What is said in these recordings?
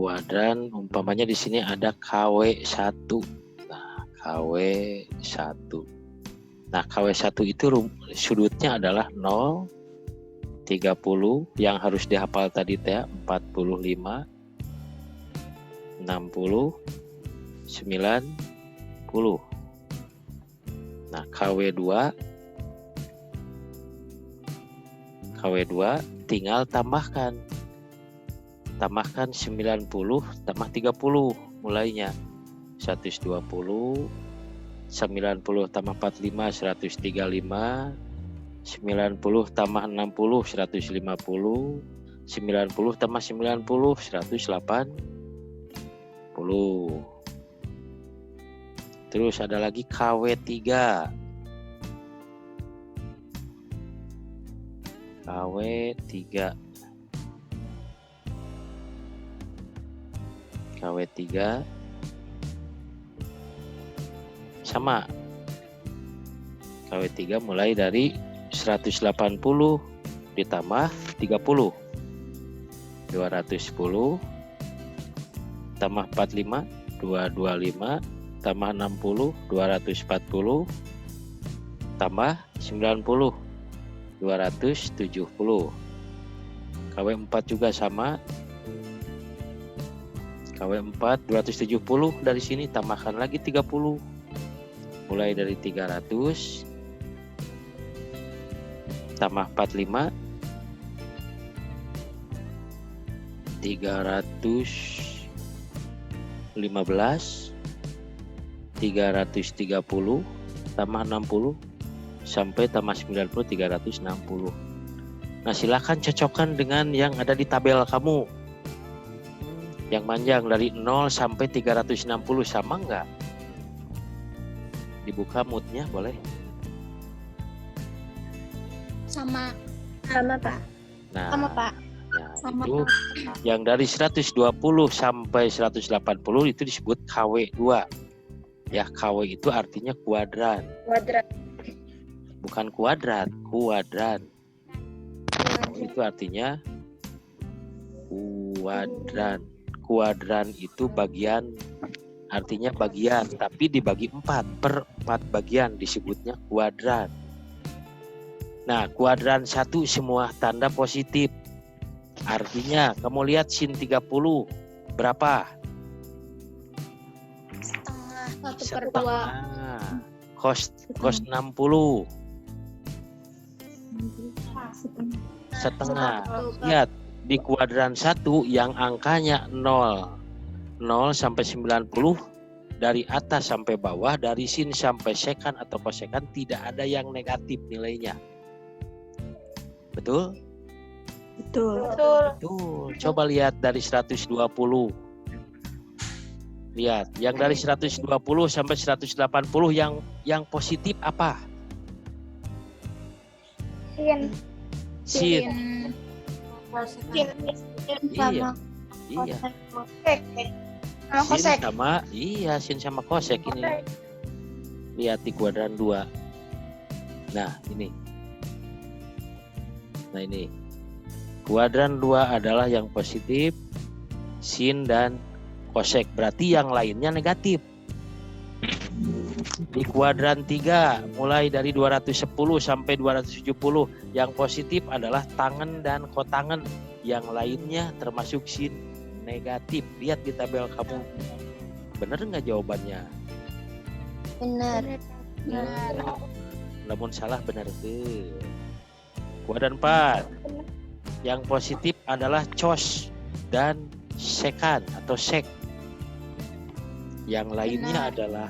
kuadran, umpamanya di sini ada KW1. Nah, KW1. Nah, KW1 itu sudutnya adalah 0, 30, yang harus dihafal tadi teh 45, 60, 90. Nah, KW2 tinggal tambahkan 90 tambah 30 mulainya 120, 90 tambah 45 135, 90 tambah 60 150, 90 tambah 90 180. Terus ada lagi KW3. KW3 sama. KW3 mulai dari 180 ditambah 30. 210 tambah 45 225 tambah 60 240 tambah 90 270. KW4 juga sama. KW4 270 dari sini tambahkan lagi 30. Mulai dari 300 tambah 45 315 330 tambah 60 sampai tambah 90 360. Nah, silakan cocokkan dengan yang ada di tabel kamu. Yang panjang dari 0 sampai 360 sama enggak? Dibuka moodnya boleh? Sama Pak. Nah, Sama Pak. Nah, Sama itu Pak. yang dari 120 sampai 180 itu disebut KW2. Ya, KW itu artinya kuadran. Kuadrat. Bukan kuadrat, kuadran. Itu artinya kuadran. Kuadran itu bagian, artinya bagian, tapi dibagi 4 per 4 bagian disebutnya kuadran. Nah, kuadran 1 semua tanda positif. Artinya, kamu lihat sin 30 berapa? Setengah. 1/2. Cos 60 setengah. Lihat di kuadran 1 yang angkanya 0 sampai 90, dari atas sampai bawah, dari sin sampai sekan atau kosekan tidak ada yang negatif nilainya. Betul? Betul. Coba lihat dari 120. Lihat, yang dari 120 sampai 180 yang positif apa? Sin. Iya. Sin sama, sin sama kosek ini. Lihat di kuadran 2. Nah, ini. Kuadran 2 adalah yang positif, sin dan kosek. Berarti yang lainnya negatif. Di kuadran 3 mulai dari 210 sampai 270 yang positif adalah tangen dan kotangen, yang lainnya termasuk sin negatif. Lihat di tabel kamu, bener nggak jawabannya? Benar. Namun salah benar tuh. Kuadran 4 yang positif adalah cos dan sekan atau sek, yang lainnya adalah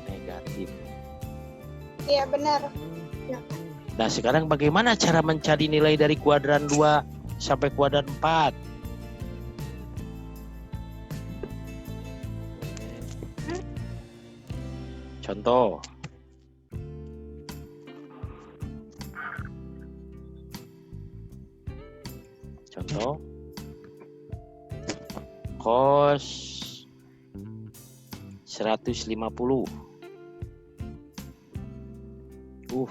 negatif. Iya benar. Nah, sekarang bagaimana cara mencari nilai dari kuadran 2 sampai kuadran 4? Contoh. Cos 150.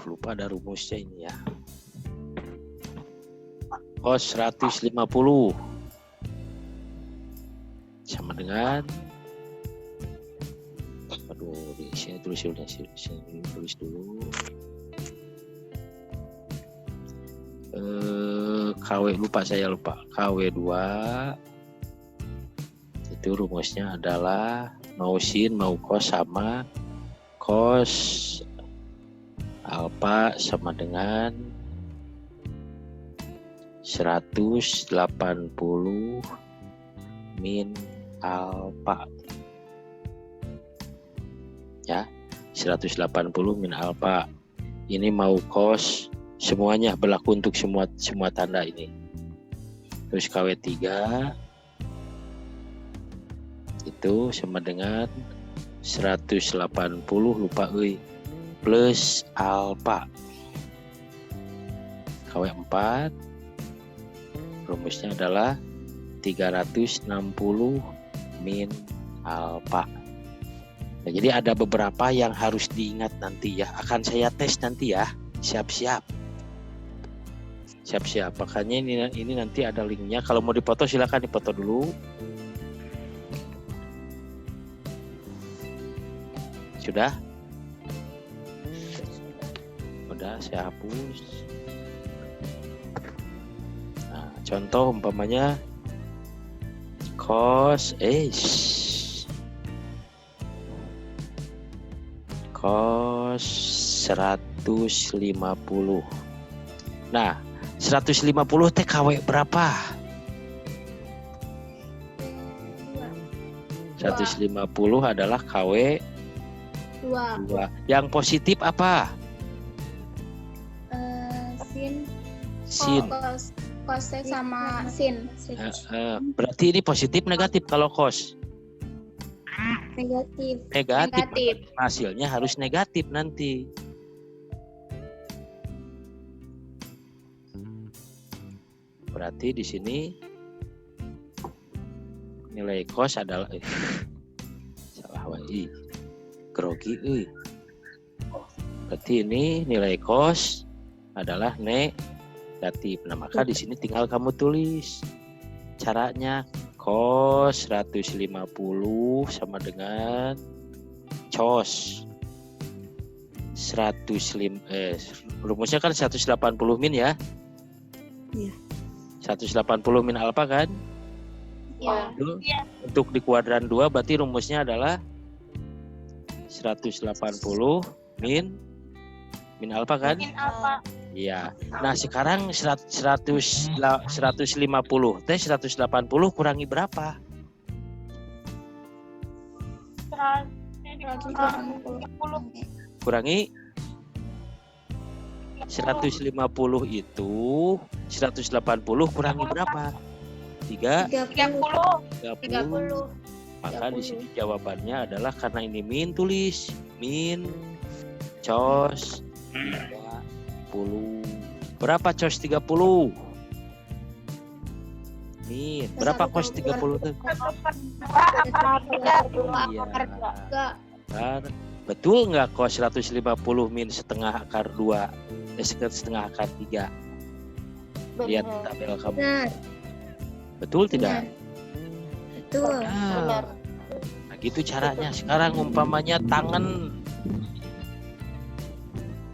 Lupa ada rumusnya ini ya. Cos 150 dengan, aduh, di sini tulis dulu. Saya lupa. KW2 itu rumusnya adalah mau sin mau cos sama cos alfa sama dengan 180 min alfa. Ya, 180 min alfa. Ini mau cos, semuanya berlaku untuk semua tanda ini. Terus KW3 itu sama dengan 180 lupa plus alfa. KW4 rumusnya adalah 360 min alfa. Nah, jadi ada beberapa yang harus diingat nanti ya. Akan saya tes nanti ya. Siap-siap. Makanya ini nanti ada linknya. Kalau mau dipoto silakan dipoto dulu. Sudah? Udah, saya hapus. Nah, contoh umpamanya cos 150. Nah, 150 teh KW berapa? 150 adalah KW 2. Yang positif apa? Sin. Cos sama sin. Berarti ini positif negatif kalau cos? Negatif. Hasilnya harus negatif nanti. Berarti di sini nilai cos adalah salah wae. Grogi. Berarti ini nilai cos adalah negatif. Nah, maka di sini tinggal kamu tulis caranya. Cos 150 sama dengan cos 105 rumusnya kan 180 min ya? Iya. 180 min alfa kan? Iya. Untuk di kuadran 2 berarti rumusnya adalah 180 min alfa kan? Min alfa. Iya. Nah, sekarang 150 teh 180 kurangi berapa? 180. Kurangi 150 itu 180 kurangi berapa? 30. Maka di sini jawabannya adalah karena ini min, tulis min cos 30. Berapa cos 30? Min. Berapa cos 30 itu? Iya. Betul nggak cos 150 min setengah akar 2? Setengah akar 3. Lihat tabel kamu. Benar. Betul tidak? Betul. Nah, gitu caranya. Sekarang umpamanya tangan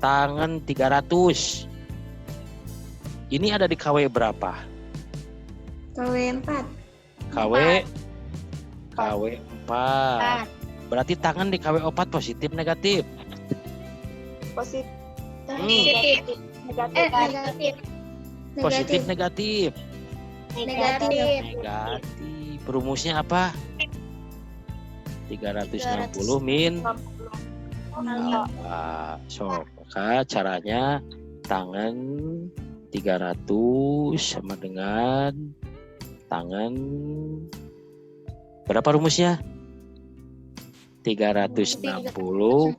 300. Ini ada di KW berapa? KW 4. KW 4. Berarti tangan di KW 4 positif negatif? Positif. Negatif. Positif negatif. Negatif. Rumusnya apa? 360 min alfa. So, maka caranya tangan 300 sama dengan tangan berapa rumusnya? 360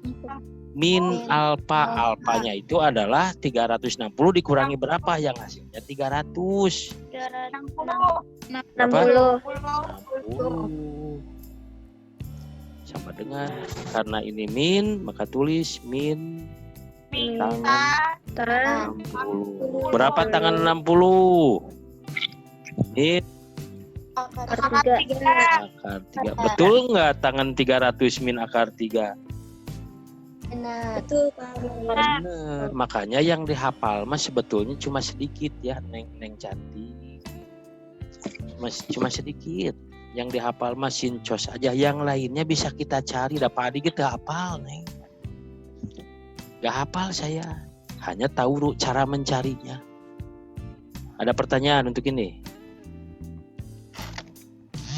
min alfa. Alfanya itu adalah 360 dikurangi berapa yang hasilnya 300. 60. Sama dengan karena ini min maka tulis min tangan 60. Berapa tangan 60? Min Akar 3. Akar 3. Betul nggak tangan 300 min akar 3? Betul, Pak. Bener. Makanya yang dihafal mah sebetulnya cuma sedikit ya, Neng cantik. Cuma sedikit. Yang dihafal mah sincos aja. Yang lainnya bisa kita cari. Dapat dikit gak hafal, Neng. Gak hafal saya. Hanya tahu cara mencarinya. Ada pertanyaan untuk ini?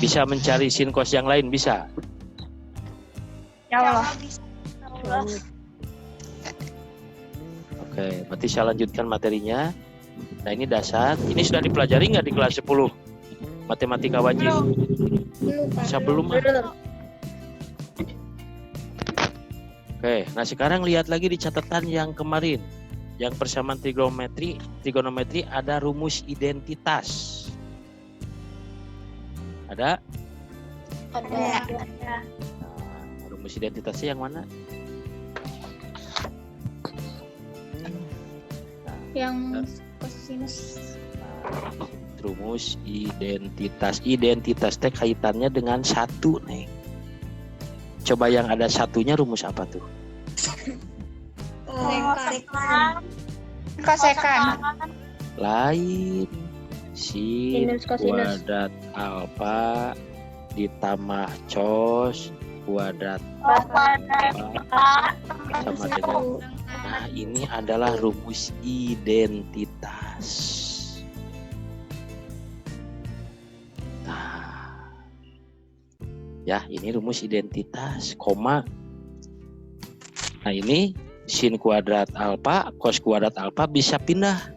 Bisa mencari sin kos yang lain? Bisa? Ya Allah. Oke, berarti saya lanjutkan materinya. Nah, ini dasar. Ini sudah dipelajari nggak di kelas 10? Matematika wajib. Belum. Oke, nah sekarang lihat lagi di catatan yang kemarin. Yang persamaan trigonometri ada rumus identitas. Ada? Nah, rumus identitasnya yang mana? Yang kosinus. Rumus identitas teh kaitannya dengan satu, Neng. Coba yang ada satunya rumus apa tuh? Kosekan. Lain. Sin kuadrat alfa ditambah cos kuadrat alfa sama dengan. Nah, ini adalah rumus identitas. Nah, ya ini rumus identitas, koma. Nah, ini sin kuadrat alfa, cos kuadrat alfa bisa pindah.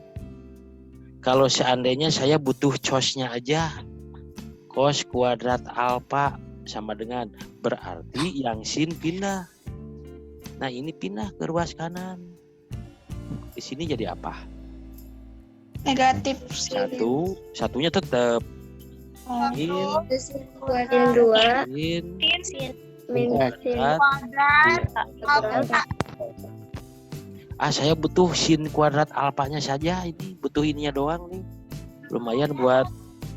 Kalau seandainya saya butuh cosnya aja, cos kuadrat alfa sama dengan, berarti yang sin pindah. Nah, ini pindah ke ruas kanan. Di sini jadi apa? Negatif. Satunya tetap. Min 2. Min kuadrat. Saya butuh sin kuadrat alfanya saja ini. Butuh ininya doang nih. Lumayan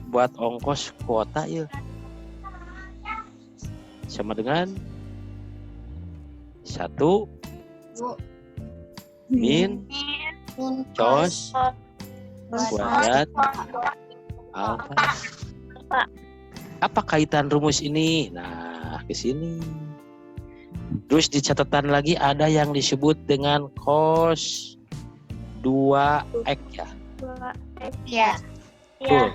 buat ongkos kuota ya. Sama dengan 1 min cos kuadrat alfa. Apa kaitan rumus ini? Nah, ke sini. Terus di catatan lagi ada yang disebut dengan cos 2x ya. 2x ya. Tuh.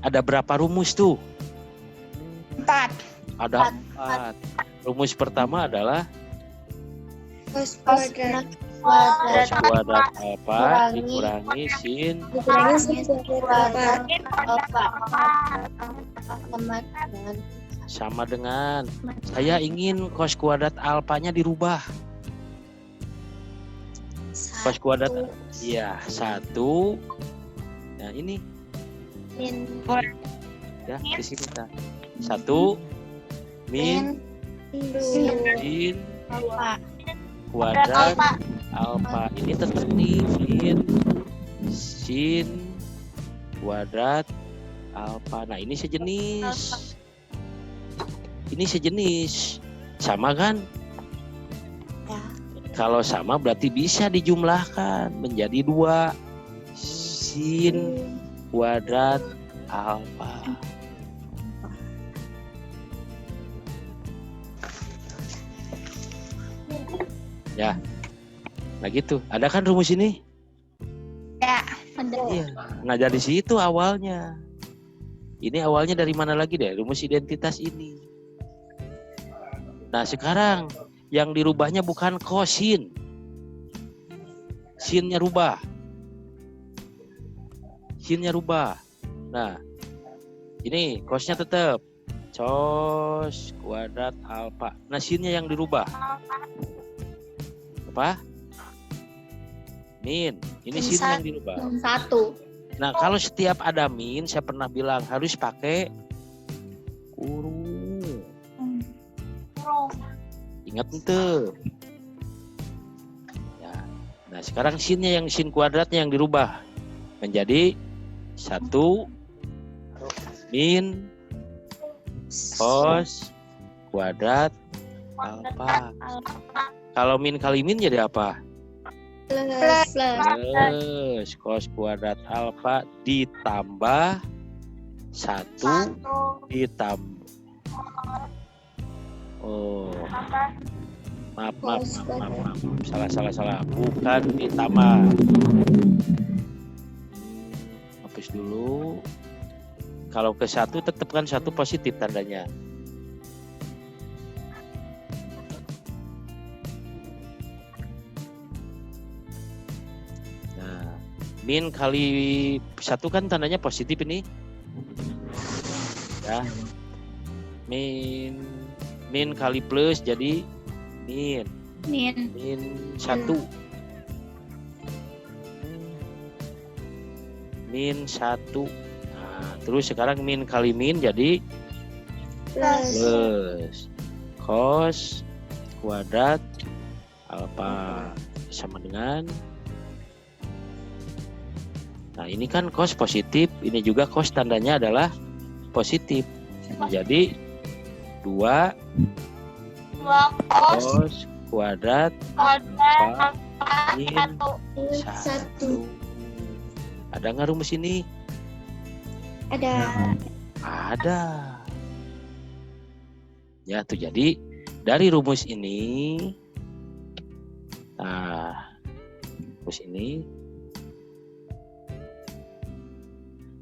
Ada berapa rumus tuh? 4. Ada 4. Rumus pertama adalah Cos kuadrat alfa dikurangi sin kuadrat alfa sama dengan, saya ingin cos kuadrat alfanya dirubah. Cos kuadrat iya 1. Nah, ini ya di sini kita 1 min sin kuadrat alfa. Ini tetap nih sin kuadrat alfa. Nah, ini sejenis. Ini sejenis. Sama kan? Ya. Kalau sama berarti bisa dijumlahkan menjadi 2 sin kuadrat alfa. Ya. Nah gitu. Ada kan rumus ini? Ya, ada. Iya. Nah, dari situ awalnya. Ini awalnya dari mana lagi deh? Rumus identitas ini. Nah, sekarang yang dirubahnya bukan kosin. Sinnya rubah. Sinnya rubah. Nah, ini kosnya tetap cos kuadrat alfa. Nah, sinnya yang dirubah. Apa? Min. Ini sinnya yang dirubah. 1. Nah, kalau setiap ada min, saya pernah bilang harus pakai kurung. Ingat itu. Ya. Nah, sekarang sinnya yang sin kuadratnya yang dirubah menjadi 1 min cos kuadrat alfa. Kalau min kali min jadi apa? Plus. Plus cos kuadrat alfa ditambah 1 ditambah. Oh, maaf. Salah. Bukan ditambah. Hapus dulu. Kalau ke 1 tetap kan 1 positif tandanya. Nah, min kali 1 kan tandanya positif ini. Ya. Min kali plus jadi min 1. Min 1. Nah, terus sekarang min kali min jadi plus cos kuadrat alfa sama dengan, nah ini kan cos positif, ini juga cos tandanya adalah positif, menjadi 2 cos kuadrat alfa min 1. Ada nggak rumus ini? Ada. Ya tuh, jadi dari rumus ini,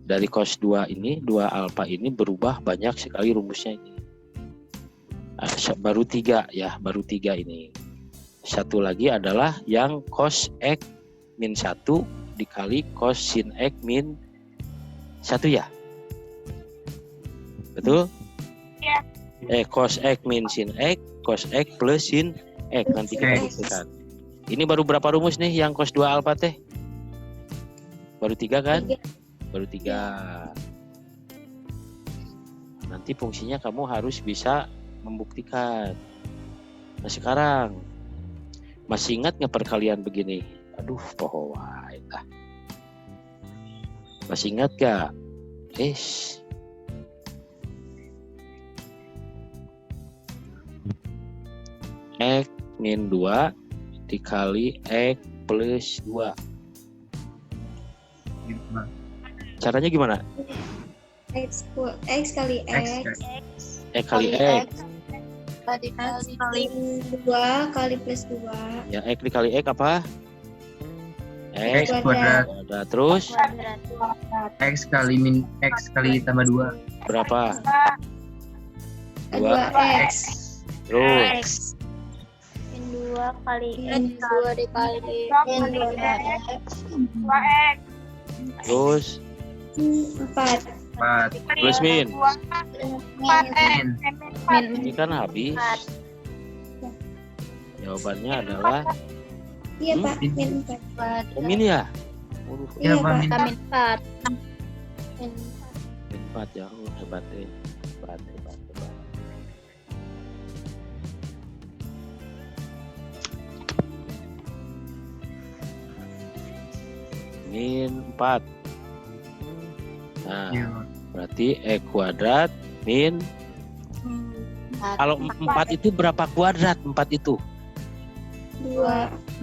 dari cos 2 ini, 2 alfa ini berubah banyak sekali rumusnya ini. Baru 3 ya, baru 3 ini. Satu lagi adalah yang cos X min 1 dikali cos sin X min 1 ya. Betul? Iya. Cos X min sin X, cos X plus sin X. Nanti kita buktikan. Ini baru berapa rumus nih yang cos 2 alfa teh? Baru 3 kan? Baru 3. Nanti fungsinya kamu harus bisa membuktikan. Nah sekarang masih ingat nggak perkalian begini? Aduh, poho wae tah. Masih ingat gak? X min 2 dikali X plus 2. Caranya gimana? X kali X Kali X. kali 2 kali plus 2. Ya, X dikali X apa? X kuadrat. Terus X kali min X kali tambah 2. berapa? 2X. Terus Min 2 kali X. 2 dikali Min 2X. terus 4. plus min. Min. Ini kan habis. Jawabannya adalah Iya Pak, min 4. min ya. Iya Pak, Min. min 4. Min 4 ya, hebat. Min 4. Nah, berarti X kuadrat min. Kalau 4 itu berapa kuadrat? 4 itu 2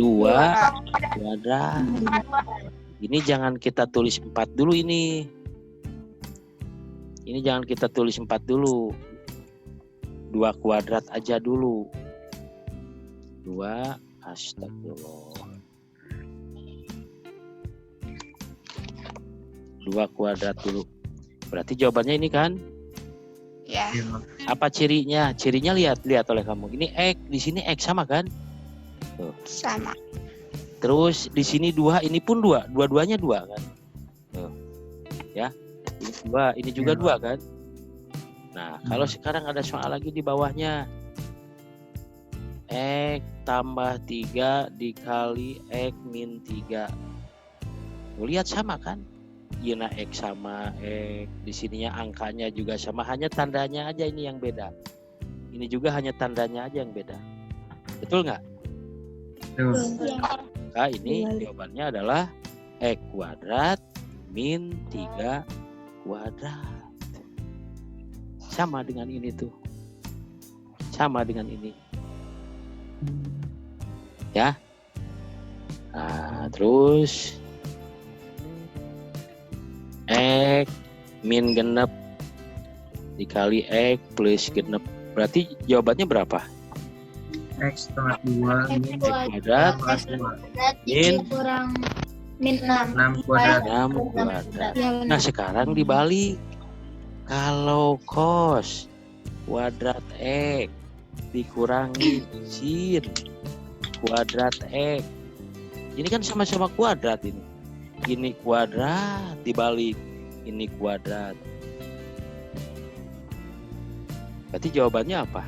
kuadrat. Ini jangan kita tulis 4 dulu ini. Ini jangan kita tulis 4 dulu. 2 kuadrat aja dulu. 2, astagfirullah. 2 kuadrat dulu. Berarti jawabannya ini kan? Ya. Apa cirinya? Cirinya lihat oleh kamu. Ini X, di sini X sama kan? Tuh. Sama. Terus di sini 2, ini pun 2. Dua-duanya 2 kan? Tuh. Ya. Ini 2, ini juga 2 kan? Nah, kalau sekarang ada soal lagi di bawahnya. X tambah 3 dikali X min 3. Lihat sama kan? Iya, X sama X. Di sininya angkanya juga sama, hanya tandanya aja ini yang beda. Ini juga hanya tandanya aja yang beda. Betul nggak? Betul. Maka ini jawabannya adalah X kuadrat min 3 kuadrat. sama dengan ini tuh. Sama dengan ini. Ya. Nah, terus X min genep dikali X plus genep. Berarti jawabannya berapa? X setengah 2 min X kuadrat min kurang min 6. 6 kuadrat. 6 kuadrat. Nah, sekarang dibalik. Kalau cos kuadrat X dikurangi sin kuadrat X. Ini kan sama-sama kuadrat ini. Ini kuadrat dibalik ini kuadrat. Berarti jawabannya apa?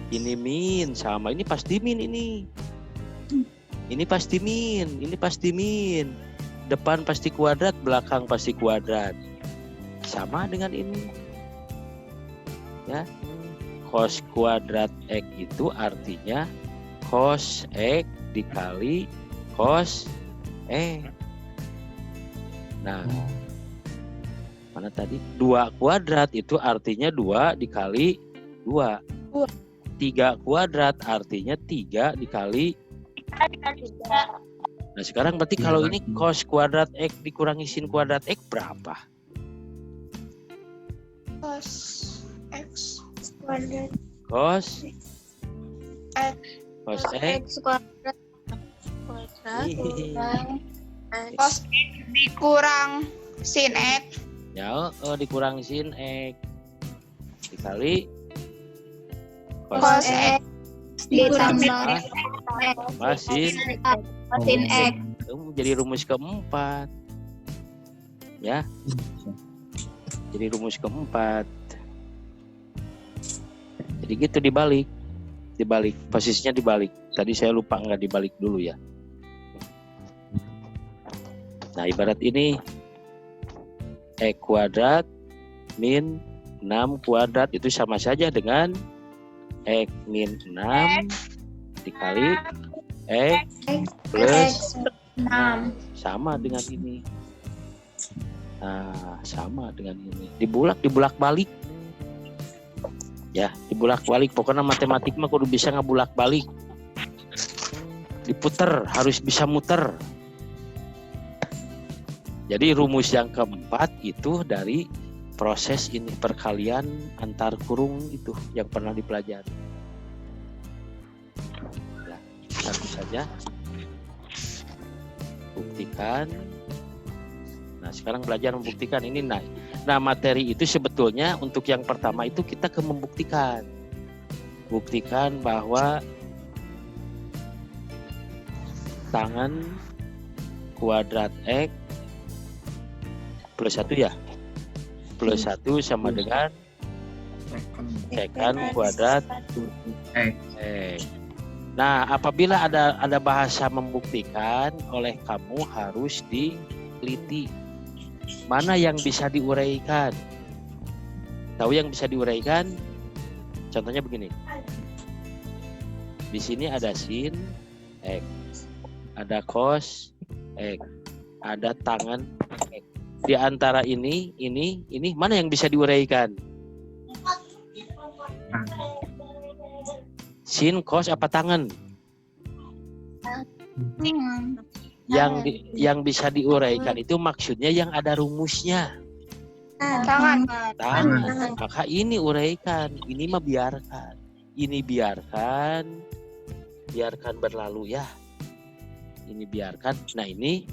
Ini min sama ini pasti min ini. Ini pasti min, ini pasti min. Depan pasti kuadrat, belakang pasti kuadrat. Sama dengan ini. Ya. Cos kuadrat X itu artinya cos X dikali cos X. Nah, mana tadi? 2 kuadrat itu artinya 2 dikali 2. 3 kuadrat artinya 3 dikali. Nah, sekarang berarti kalau ini cos kuadrat X dikurangi sin kuadrat X berapa? Cos X kuadrat. Cos X. cos X X kuadrat. Kurang Cos X dikurang sin X. ya, dikurang sin X dikali Cos X ditambah sin X. jadi rumus keempat. Ya. Jadi rumus keempat. Jadi gitu dibalik. Posisinya dibalik. Tadi saya lupa nggak dibalik dulu ya. Nah, ibarat ini X kuadrat min 6 kuadrat itu sama saja dengan X min 6 dikali X plus 6. sama dengan ini. Nah, sama dengan ini. Dibulak balik. Ya, dibulak balik. Pokoknya matematik mah kudu bisa ngabulak balik. Diputer, harus bisa muter. Jadi rumus yang keempat itu dari proses ini perkalian antar kurung itu yang pernah dipelajari. Ya, satu saja. Buktikan. Nah, sekarang belajar membuktikan ini. Nah, materi itu sebetulnya untuk yang pertama itu kita membuktikan. Buktikan bahwa tangan kuadrat X plus 1 ya. Plus 1 sama dengan secant kuadrat X. Nah, apabila ada bahasa membuktikan, oleh kamu harus diteliti. Mana yang bisa diuraikan? Tahu yang bisa diuraikan? Contohnya begini. Di sini ada sin X, ada cos X, ada tangan X. Di antara ini, mana yang bisa diuraikan? Sin, cos, apa tangan? Yang bisa diuraikan itu maksudnya yang ada rumusnya. Tangan. Maka ini uraikan, ini mah biarkan. Ini biarkan berlalu ya. Ini biarkan. Nah, ini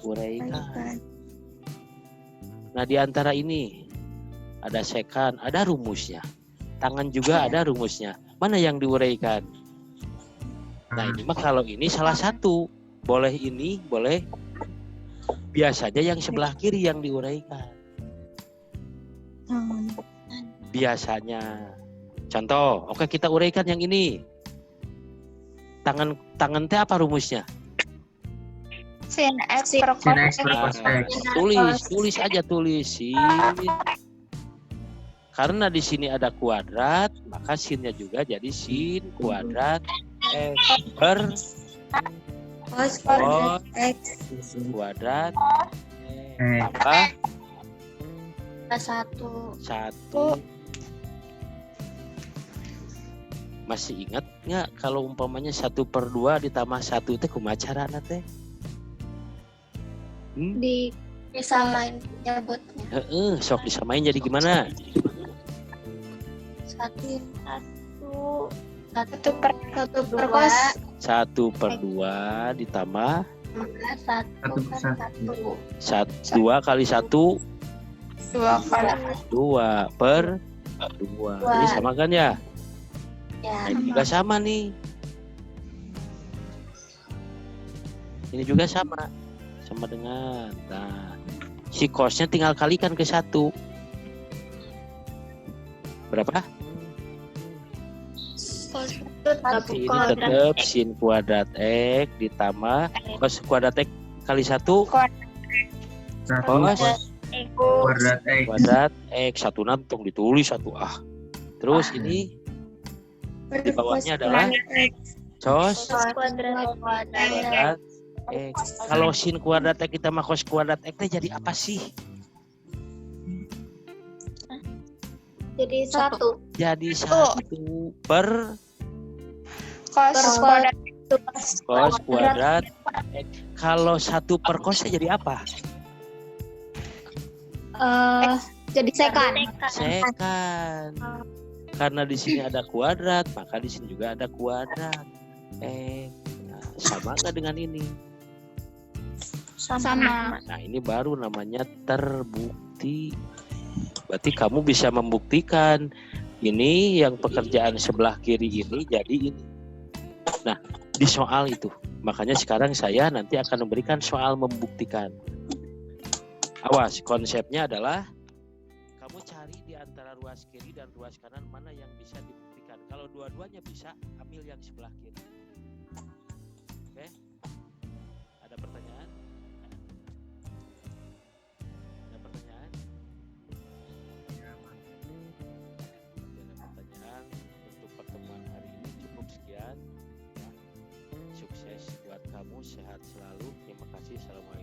uraikan. Nah, di antara ini ada secant, ada rumusnya. Tangan juga ada rumusnya. Mana yang diuraikan? Nah, ini mah kalau ini salah satu. Boleh ini, boleh. Biasanya yang sebelah kiri yang diuraikan. Biasanya. Contoh, oke kita uraikan yang ini. Tangan teh apa rumusnya? Sin X per cos X. Tulis aja sin. Karena di sini ada kuadrat, maka sinnya juga jadi sin kuadrat X per cos X kuadrat Tambah satu. 1. Masih ingat nggak kalau umpamanya 1/2 ditambah 1 itu kumaha carana teh? Disamain nyebutnya. Sok disamain jadi gimana? Satu Satu per kos. 1/2 ditambah Satu per satu. 2 kali 1 2 kali 2/2. Ini sama kan ya? ya. Ini juga sama nih. Ini juga sama dengan. Nah, si kosnya tinggal kalikan ke 1. Berapa? Ini tetap sin kuadrat X ditambah cos kuadrat X kali 1 Satu Kos kuadrat X. kuadrat X. 1 nantung ditulis 1A. Terus ini di bawahnya adalah cos kuadrat X. Kalau sin kuadrat X ditambah cos kuadrat X jadi apa sih? Jadi 1. Jadi 1 per Kos kuadrat cos kuadrat X. Kalau 1 per cosnya jadi apa? jadi sekan. Sekan. Karena di sini ada kuadrat, maka di sini juga ada kuadrat X. Nah, sama nggak dengan ini? Sama. Nah, ini baru namanya terbukti. Berarti kamu bisa membuktikan ini yang pekerjaan sebelah kiri ini jadi ini. Nah, di soal itu. Makanya sekarang saya nanti akan memberikan soal membuktikan. Awas, konsepnya adalah kamu cari di antara ruas kiri dan ruas kanan mana yang bisa dibuktikan. Kalau dua-duanya bisa, ambil yang sebelah kiri. Oke? Ada pertanyaan? Ada pertanyaan? Ada pertanyaan untuk pertemuan hari ini cukup sekian. Ya. Sukses buat kamu, sehat selalu. Terima kasih. Assalamualaikum.